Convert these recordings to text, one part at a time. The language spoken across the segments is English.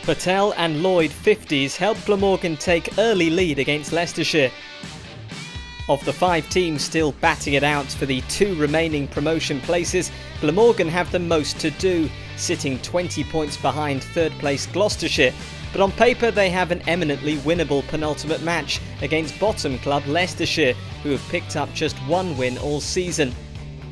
Patel and Lloyd 50s helped Glamorgan take early lead against Leicestershire. Of the 5 teams still batting it out for the 2 remaining promotion places, Glamorgan have the most to do, sitting 20 points behind third place Gloucestershire. But on paper they have an eminently winnable penultimate match against bottom club Leicestershire, who have picked up just 1 win all season.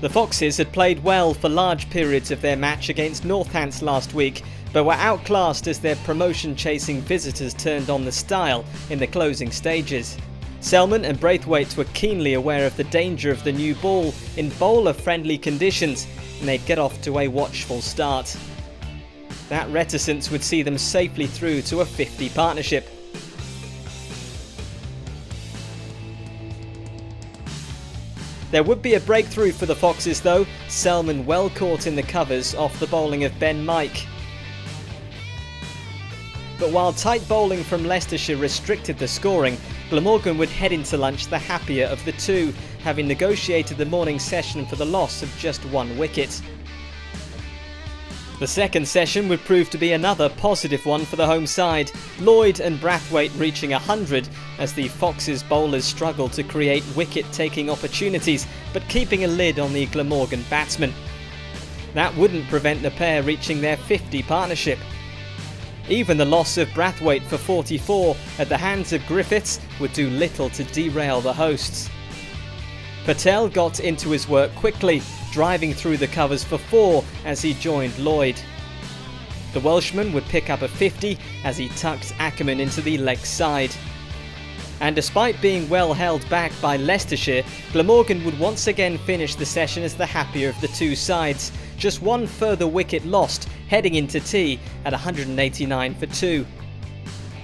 The Foxes had played well for large periods of their match against Northants last week, but were outclassed as their promotion-chasing visitors turned on the style in the closing stages. Selman and Braithwaite were keenly aware of the danger of the new ball in bowler-friendly conditions, and they'd get off to a watchful start. That reticence would see them safely through to a 50 partnership. There would be a breakthrough for the Foxes though, Selman well caught in the covers off the bowling of Ben Mike. But while tight bowling from Leicestershire restricted the scoring, Glamorgan would head into lunch the happier of the 2, having negotiated the morning session for the loss of just 1 wicket. The second session would prove to be another positive one for the home side, Lloyd and Braithwaite reaching 100 as the Foxes bowlers struggled to create wicket-taking opportunities, but keeping a lid on the Glamorgan batsmen. That wouldn't prevent the pair reaching their 50 partnership. Even the loss of Braithwaite for 44 at the hands of Griffiths would do little to derail the hosts. Patel got into his work quickly, driving through the covers for 4 as he joined Lloyd. The Welshman would pick up a 50 as he tucked Ackerman into the Leics side. And despite being well held back by Leicestershire, Glamorgan would once again finish the session as the happier of the 2 sides, just 1 further wicket lost heading into tea at 189 for 2.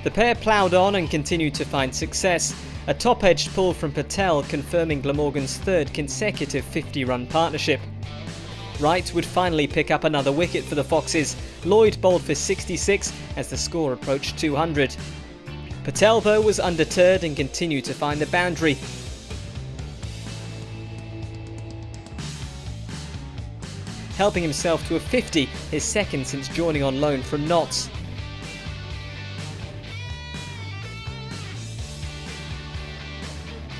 The pair ploughed on and continued to find success, a top-edged pull from Patel confirming Glamorgan's 3rd consecutive 50-run partnership. Wright would finally pick up another wicket for the Foxes. Lloyd bowled for 66 as the score approached 200. Patel though was undeterred and continued to find the boundary. Helping himself to a 50, his 2nd since joining on loan from Notts.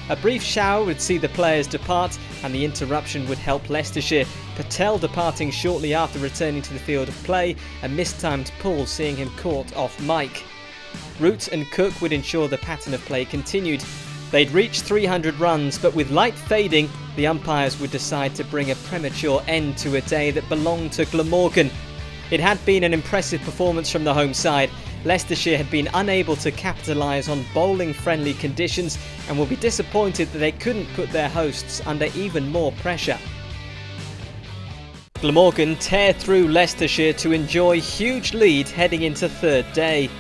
A brief shower would see the players depart and the interruption would help Leicestershire, Patel departing shortly after returning to the field of play, a mistimed pull seeing him caught off Mike. Root and Cook would ensure the pattern of play continued. They'd reach 300 runs, but with light fading, the umpires would decide to bring a premature end to a day that belonged to Glamorgan. It had been an impressive performance from the home side. Leicestershire had been unable to capitalise on bowling-friendly conditions and will be disappointed that they couldn't put their hosts under even more pressure. Glamorgan tear through Leicestershire to enjoy huge lead heading into 3rd day.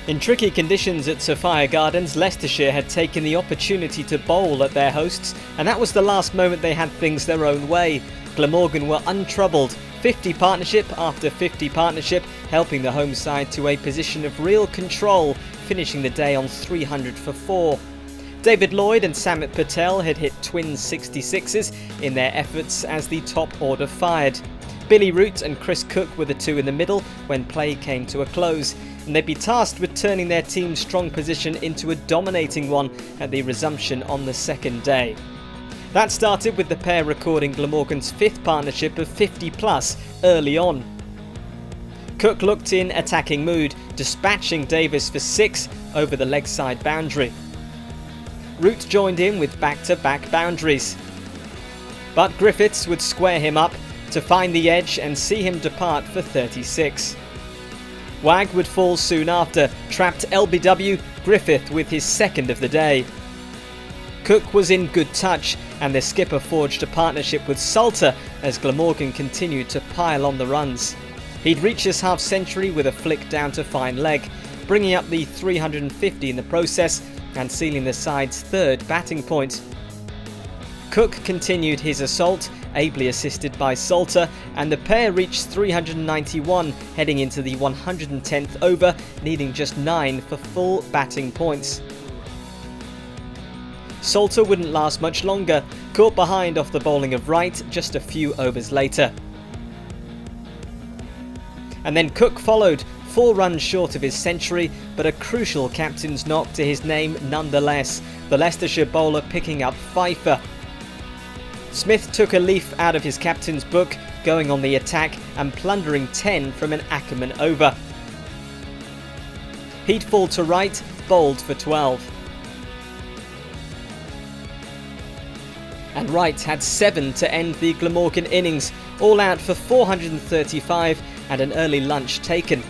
In tricky conditions at Sophia Gardens, Leicestershire had taken the opportunity to bowl at their hosts, and that was the last moment they had things their own way. Glamorgan were untroubled, 50 partnership after 50 partnership, helping the home side to a position of real control, finishing the day on 300 for 4. David Lloyd and Samit Patel had hit twin 66s in their efforts as the top order fired. Billy Root and Chris Cook were the 2 in the middle when play came to a close, and they'd be tasked with turning their team's strong position into a dominating one at the resumption on the 2nd day. That started with the pair recording Glamorgan's 5th partnership of 50 plus early on. Cook looked in attacking mood, dispatching Davis for 6 over the leg side boundary. Root joined in with back-to-back boundaries. But Griffiths would square him up to find the edge and see him depart for 36. Wag would fall soon after, trapped LBW Griffith with his 2nd of the day. Cook was in good touch and the skipper forged a partnership with Salter as Glamorgan continued to pile on the runs. He'd reach his half-century with a flick down to fine leg, bringing up the 350 in the process and sealing the side's 3rd batting point. Cook continued his assault, ably assisted by Salter, and the pair reached 391 heading into the 110th over, needing just 9 for full batting points. Salter wouldn't last much longer, caught behind off the bowling of Wright just a few overs later. And then Cook followed, 4 runs short of his century, but a crucial captain's knock to his name nonetheless, the Leicestershire bowler picking up Pfeiffer. Smith took a leaf out of his captain's book, going on the attack and plundering 10 from an Ackerman over. He'd fall to Wright, bowled for 12. And Wright had 7 to end the Glamorgan innings, all out for 435 and an early lunch taken.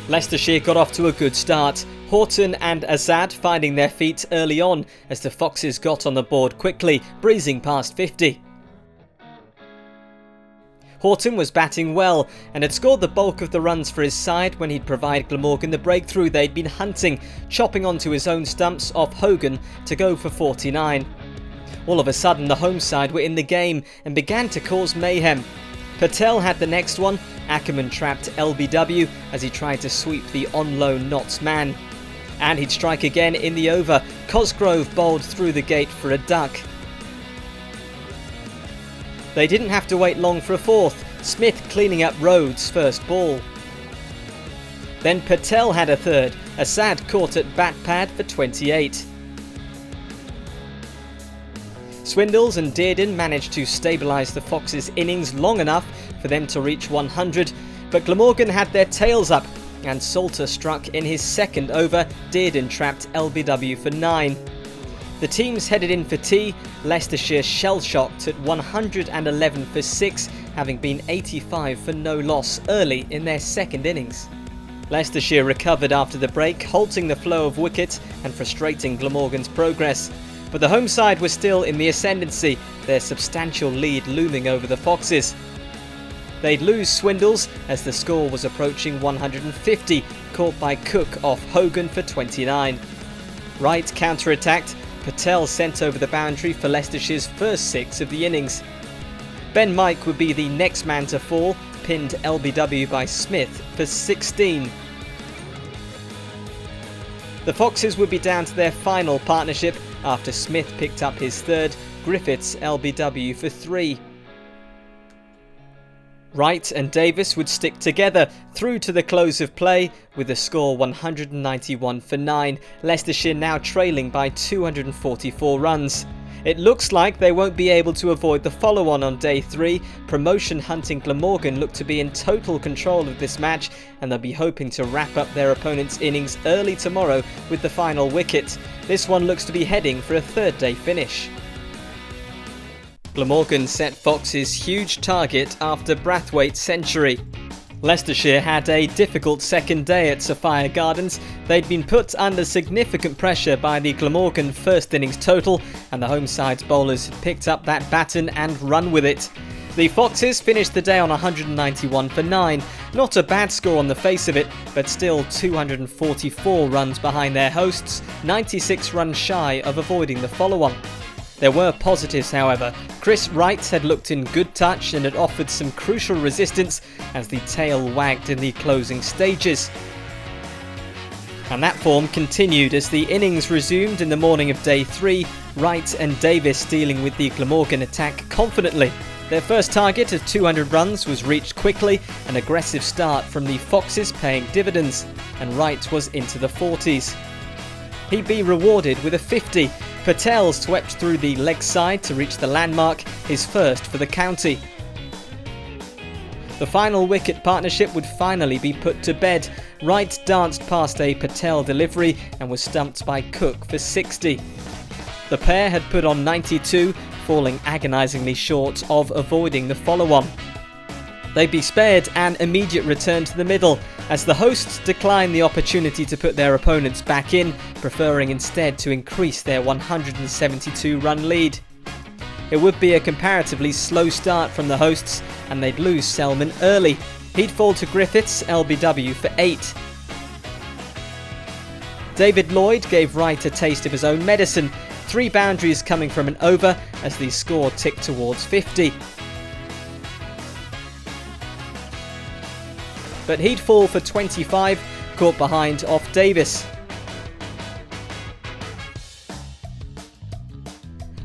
Leicestershire got off to a good start, Horton and Azad finding their feet early on as the Foxes got on the board quickly, breezing past 50. Horton was batting well and had scored the bulk of the runs for his side when he'd provide Glamorgan the breakthrough they'd been hunting, chopping onto his own stumps off Hogan to go for 49. All of a sudden the home side were in the game and began to cause mayhem. Patel had the next one, Ackerman trapped LBW as he tried to sweep the on-loan Notts man. And he'd strike again in the over, Cosgrove bowled through the gate for a duck. They didn't have to wait long for a fourth, Smith cleaning up Rhodes' first ball. Then Patel had a third, Assad caught at bat pad for 28. Swindles and Dearden managed to stabilise the Foxes' innings long enough for them to reach 100, but Glamorgan had their tails up and Salter struck in his second over, Dearden trapped LBW for 9. The teams headed in for tea, Leicestershire shell-shocked at 111 for 6, having been 85 for no loss early in their second innings. Leicestershire recovered after the break, halting the flow of wickets and frustrating Glamorgan's progress. But the home side was still in the ascendancy, their substantial lead looming over the Foxes. They'd lose Swindles as the score was approaching 150, caught by Cook off Hogan for 29. Wright counter-attacked, Patel sent over the boundary for Leicestershire's first 6 of the innings. Ben Mike would be the next man to fall, pinned LBW by Smith for 16. The Foxes would be down to their final partnership after Smith picked up his third, Griffiths LBW for 3. Wright and Davis would stick together through to the close of play with the score 191 for 9, Leicestershire now trailing by 244 runs. It looks like they won't be able to avoid the follow-on on day 3. Promotion hunting Glamorgan look to be in total control of this match and they'll be hoping to wrap up their opponent's innings early tomorrow with the final wicket. This one looks to be heading for a third day finish. Glamorgan set Fox's huge target after Brathwaite's century. Leicestershire had a difficult second day at Sophia Gardens. They'd been put under significant pressure by the Glamorgan first innings total, and the home side's bowlers had picked up that baton and run with it. The Foxes finished the day on 191 for 9. Not a bad score on the face of it, but still 244 runs behind their hosts, 96 runs shy of avoiding the follow-on. There were positives, however. Chris Wright had looked in good touch and had offered some crucial resistance as the tail wagged in the closing stages. And that form continued as the innings resumed in the morning of day 3, Wright and Davis dealing with the Glamorgan attack confidently. Their first target of 200 runs was reached quickly, an aggressive start from the Foxes paying dividends, and Wright was into the 40s. He'd be rewarded with a 50. Patel swept through the leg side to reach the landmark, his first for the county. The final wicket partnership would finally be put to bed. Wright danced past a Patel delivery and was stumped by Cook for 60. The pair had put on 92, falling agonisingly short of avoiding the follow-on. They'd be spared an immediate return to the middle as the hosts declined the opportunity to put their opponents back in, preferring instead to increase their 172-run lead. It would be a comparatively slow start from the hosts and they'd lose Selman early. He'd fall to Griffiths LBW for 8. David Lloyd gave Wright a taste of his own medicine, 3 boundaries coming from an over as the score ticked towards 50. But he'd fall for 25, caught behind off Davis.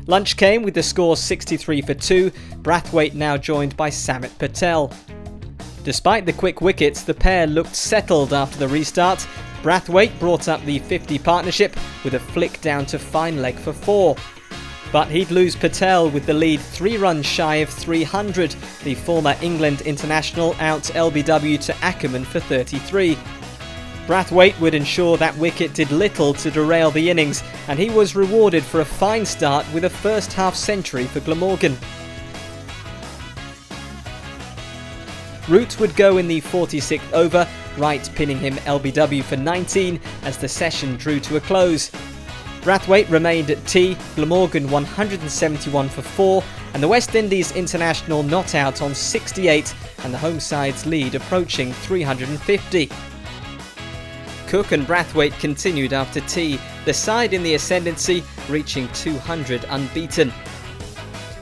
Lunch came with the score 63 for 2. Brathwaite now joined by Samit Patel. Despite the quick wickets, the pair looked settled after the restart. Brathwaite brought up the 50 partnership with a flick down to fine leg for 4. But he'd lose Patel with the lead 3 runs shy of 300. The former England international out LBW to Ackerman for 33. Brathwaite would ensure that wicket did little to derail the innings, and he was rewarded for a fine start with a first half century for Glamorgan. Root would go in the 46th over, Wright pinning him LBW for 19 as the session drew to a close. Brathwaite remained at tea, Glamorgan 171 for 4, and the West Indies international not out on 68, and the home side's lead approaching 350. Cook and Brathwaite continued after tea, the side in the ascendancy reaching 200 unbeaten.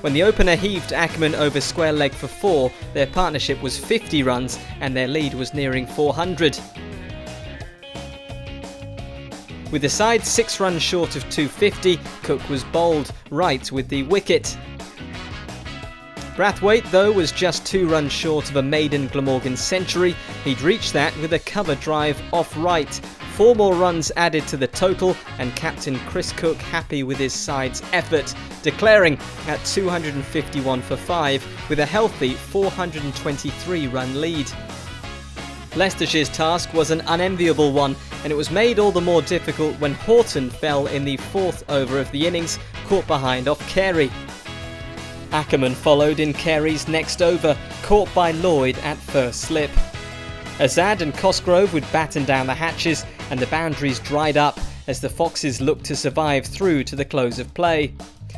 When the opener heaved Ackerman over square leg for 4, their partnership was 50 runs and their lead was nearing 400. With the side 6 runs short of 250, Cook was bowled, Wright with the wicket. Brathwaite, though, was just 2 runs short of a maiden Glamorgan century. He'd reached that with a cover drive off Wright. 4 more runs added to the total, and captain Chris Cook happy with his side's effort, declaring at 251 for 5 with a healthy 423 run lead. Leicestershire's task was an unenviable one, and it was made all the more difficult when Horton fell in the 4th over of the innings, caught behind off Carey. Ackerman followed in Carey's next over, caught by Lloyd at first slip. Azad and Cosgrove would batten down the hatches, and the boundaries dried up as the Foxes looked to survive through to the close of play.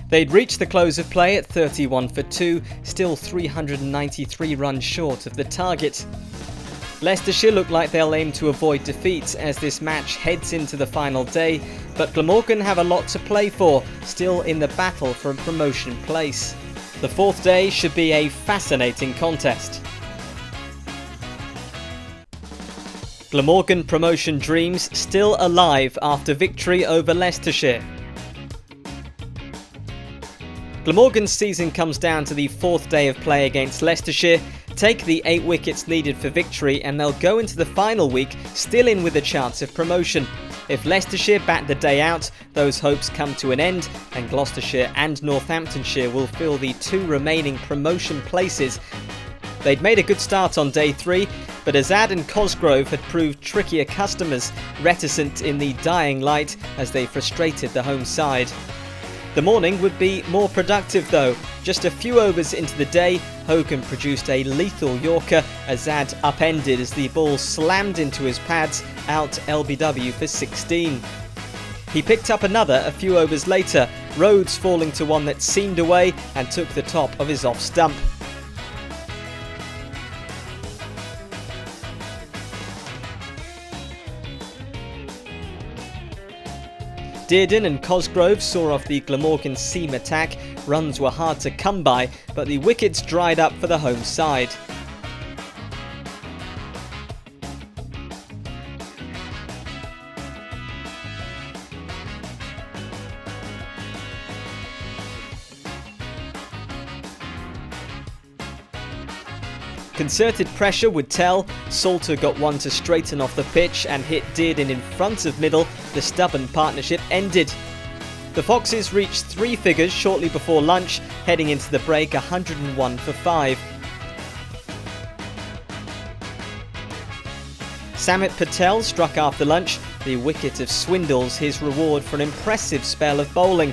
They'd reached the close of play at 31 for 2, still 393 runs short of the target. Leicestershire look like they'll aim to avoid defeat as this match heads into the final day, but Glamorgan have a lot to play for, still in the battle for a promotion place. The 4th day should be a fascinating contest. Glamorgan promotion dreams still alive after victory over Leicestershire. Glamorgan's season comes down to the 4th day of play against Leicestershire, take the 8 wickets needed for victory, and they'll go into the final week still in with a chance of promotion. If Leicestershire bat the day out, those hopes come to an end, and Gloucestershire and Northamptonshire will fill the 2 remaining promotion places. They'd made a good start on day 3, but Azad and Cosgrove had proved trickier customers, reticent in the dying light as they frustrated the home side. The morning would be more productive though. Just a few overs into the day, Hogan produced a lethal Yorker. Azad upended as the ball slammed into his pads, out LBW for 16. He picked up another a few overs later, Rhodes falling to one that seamed away and took the top of his off stump. Dearden and Cosgrove saw off the Glamorgan seam attack. Runs were hard to come by, but the wickets dried up for the home side. Concerted pressure would tell. Salter got one to straighten off the pitch and hit Dearden in front of middle. The stubborn partnership ended. The Foxes reached 3 figures shortly before lunch, heading into the break 101 for 5. Samit Patel struck after lunch, the wicket of Swindles, his reward for an impressive spell of bowling.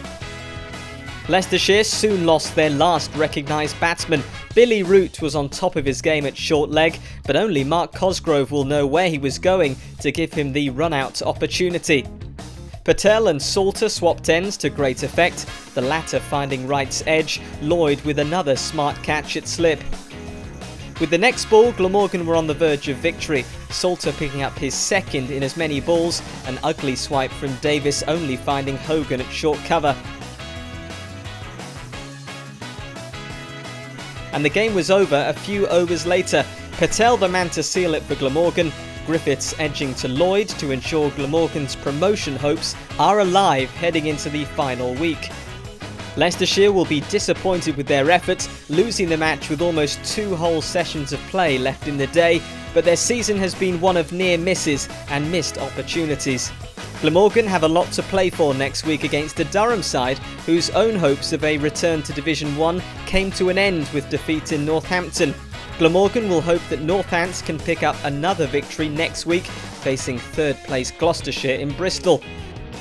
Leicestershire soon lost their last recognised batsman. Billy Root was on top of his game at short leg, but only Mark Cosgrove will know where he was going to give him the run-out opportunity. Patel and Salter swapped ends to great effect, the latter finding Wright's edge, Lloyd with another smart catch at slip. With the next ball, Glamorgan were on the verge of victory, Salter picking up his second in as many balls, an ugly swipe from Davis only finding Hogan at short cover. And the game was over a few overs later. Patel the man to seal it for Glamorgan, Griffiths edging to Lloyd to ensure Glamorgan's promotion hopes are alive heading into the final week. Leicestershire will be disappointed with their efforts, losing the match with almost 2 whole sessions of play left in the day, but their season has been one of near misses and missed opportunities. Glamorgan have a lot to play for next week against a Durham side whose own hopes of a return to Division 1 came to an end with defeat in Northampton. Glamorgan will hope that Northants can pick up another victory next week, facing 3rd place Gloucestershire in Bristol.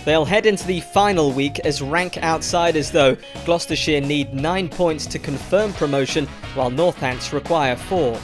They'll head into the final week as rank outsiders though. Gloucestershire need 9 points to confirm promotion, while Northants require 4.